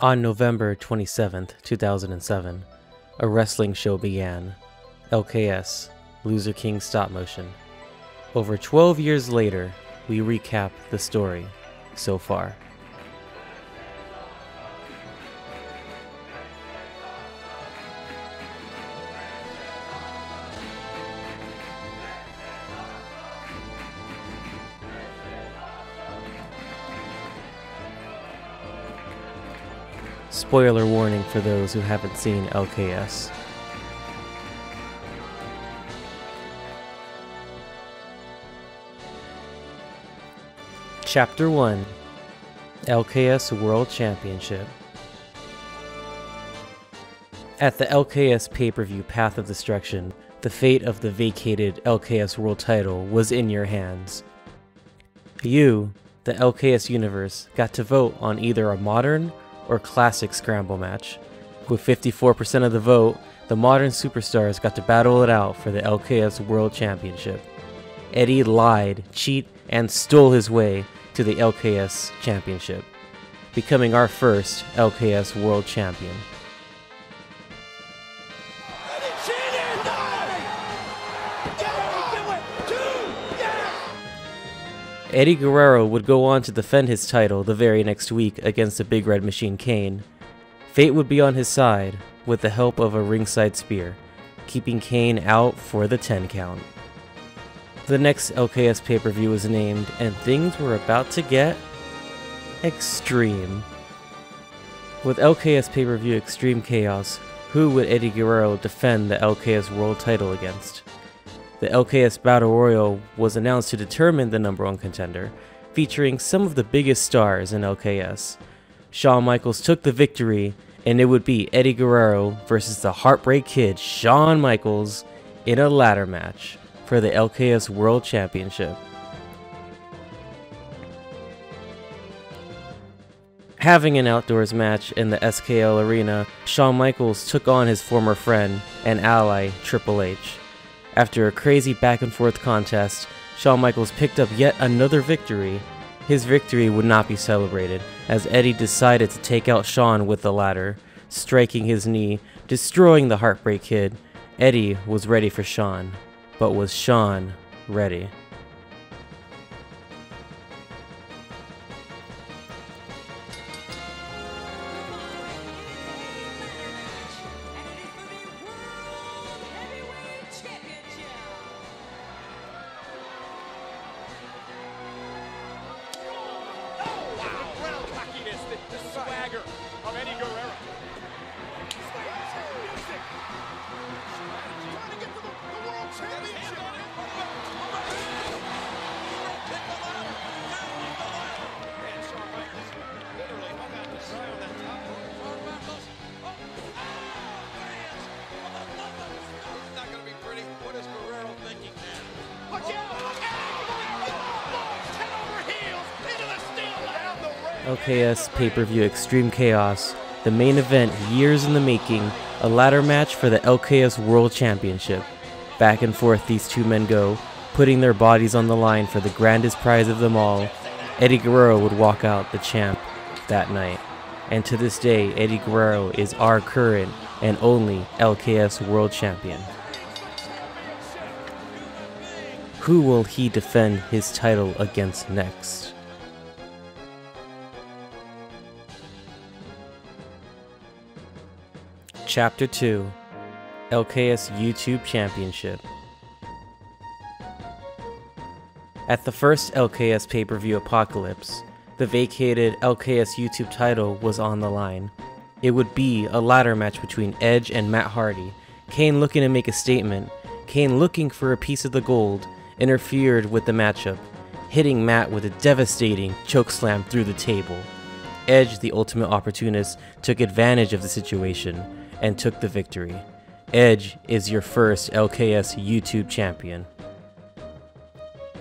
On November 27, 2007, a wrestling show began, LKS, Loser King Stop Motion. Over 12 years later, we recap the story so far. Spoiler warning for those who haven't seen LKS. Chapter 1, LKS World Championship. At the LKS pay-per-view Path of Destruction, the fate of the vacated LKS World title was in your hands. You, the LKS universe, got to vote on either a modern or classic scramble match. With 54% of the vote, the modern superstars got to battle it out for the LKS World Championship. Eddie lied, cheated, and stole his way to the LKS Championship, becoming our first LKS World Champion. Eddie Guerrero would go on to defend his title the very next week against the Big Red Machine Kane. Fate would be on his side with the help of a ringside spear, keeping Kane out for the 10 count. The next LKS pay-per-view was named, and things were about to get extreme. With LKS pay-per-view Extreme Chaos, who would Eddie Guerrero defend the LKS World title against? The LKS Battle Royal was announced to determine the #1 contender, featuring some of the biggest stars in LKS. Shawn Michaels took the victory, and it would be Eddie Guerrero versus the Heartbreak Kid Shawn Michaels in a ladder match for the LKS World Championship. Having an outdoors match in the SKL Arena, Shawn Michaels took on his former friend and ally Triple H. After a crazy back-and-forth contest, Shawn Michaels picked up yet another victory. His victory would not be celebrated, as Eddie decided to take out Shawn with the ladder, striking his knee, destroying the Heartbreak Kid. Eddie was ready for Shawn, but was Shawn ready? LKS pay-per-view Extreme Chaos, the main event years in the making, a ladder match for the LKS World Championship. Back and forth these two men go, putting their bodies on the line for the grandest prize of them all. Eddie Guerrero would walk out the champ that night. And to this day, Eddie Guerrero is our current and only LKS World Champion. Who will he defend his title against next? Chapter 2, LKS YouTube Championship. At the first LKS pay-per-view Apocalypse, the vacated LKS YouTube title was on the line. It would be a ladder match between Edge and Matt Hardy. Kane, looking to make a statement, Kane looking for a piece of the gold, interfered with the matchup, hitting Matt with a devastating chokeslam through the table. Edge, the ultimate opportunist, took advantage of the situation and took the victory. Edge is your first LKS YouTube champion.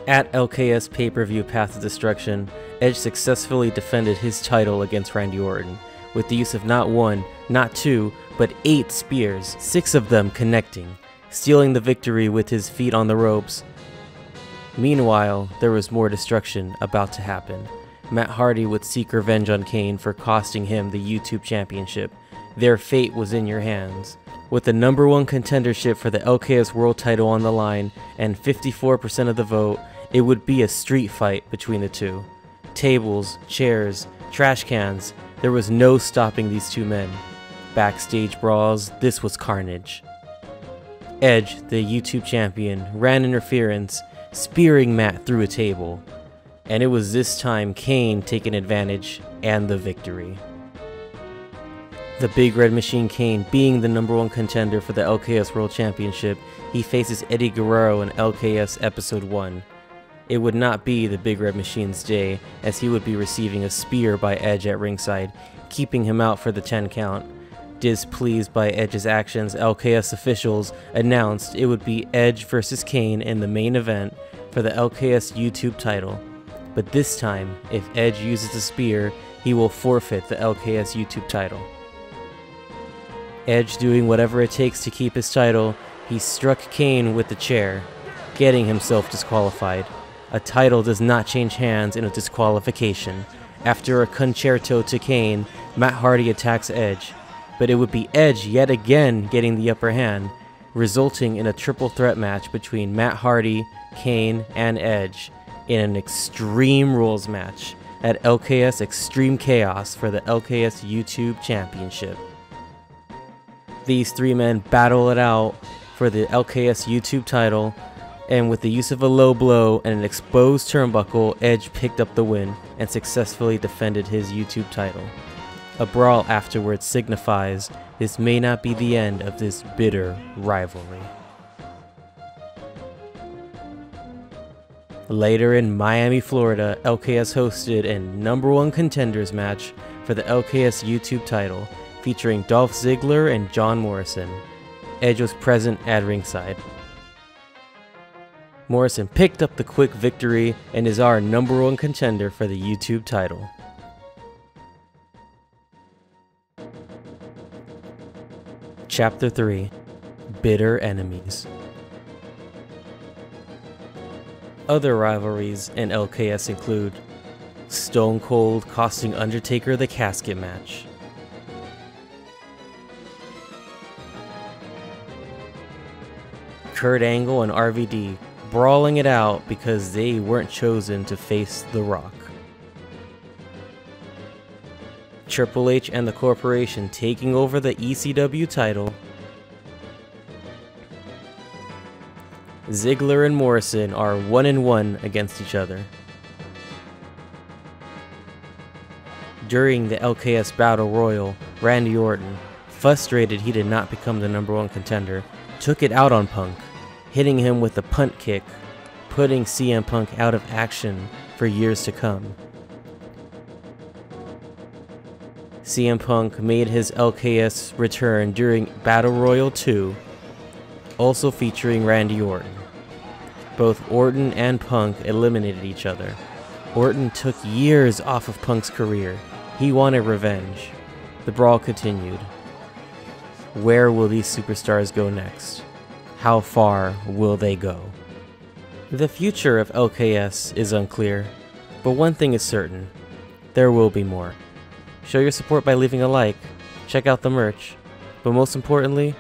At LKS pay-per-view Path of Destruction, Edge successfully defended his title against Randy Orton with the use of not 1, not 2, but 8 spears, 6 of them connecting, stealing the victory with his feet on the ropes. Meanwhile, there was more destruction about to happen. Matt Hardy would seek revenge on Kane for costing him the YouTube Championship. Their fate was in your hands. With the #1 contendership for the LKS World title on the line and 54% of the vote, it would be a street fight between the two. Tables, chairs, trash cans, there was no stopping these two men. Backstage brawls, this was carnage. Edge, the YouTube champion, ran interference, spearing Matt through a table. And it was this time Kane taking advantage and the victory. The Big Red Machine Kane, being the #1 contender for the LKS World Championship, he faces Eddie Guerrero in LKS Episode 1. It would not be the Big Red Machine's day, as he would be receiving a spear by Edge at ringside, keeping him out for the 10 count. Displeased by Edge's actions, LKS officials announced it would be Edge versus Kane in the main event for the LKS YouTube title. But this time, if Edge uses the spear, he will forfeit the LKS YouTube title. Edge doing whatever it takes to keep his title, he struck Kane with the chair, getting himself disqualified. A title does not change hands in a disqualification. After a concerto to Kane, Matt Hardy attacks Edge, but it would be Edge yet again getting the upper hand, resulting in a triple threat match between Matt Hardy, Kane, and Edge in an Extreme Rules match at LKS Extreme Chaos for the LKS YouTube Championship. These three men battle it out for the LKS YouTube title, and with the use of a low blow and an exposed turnbuckle, Edge picked up the win and successfully defended his YouTube title. A brawl afterwards signifies this may not be the end of this bitter rivalry. Later in Miami, Florida, LKS hosted a #1 contenders match for the LKS YouTube title, featuring Dolph Ziggler and John Morrison. Edge was present at ringside. Morrison picked up the quick victory and is our #1 contender for the YouTube title. Chapter 3: Bitter Enemies. Other rivalries in LKS include Stone Cold costing Undertaker the casket match, Kurt Angle and RVD brawling it out because they weren't chosen to face The Rock, Triple H and the Corporation taking over the ECW title, Ziggler and Morrison are 1-1 against each other. During the LKS Battle Royal, Randy Orton, frustrated he did not become the #1 contender, took it out on Punk, hitting him with a punt kick, putting CM Punk out of action for years to come. CM Punk made his LKS return during Battle Royal 2, also featuring Randy Orton. Both Orton and Punk eliminated each other. Orton took years off of Punk's career. He wanted revenge. The brawl continued. Where will these superstars go next? How far will they go? The future of LKS is unclear, but one thing is certain: there will be more. Show your support by leaving a like, check out the merch, but most importantly,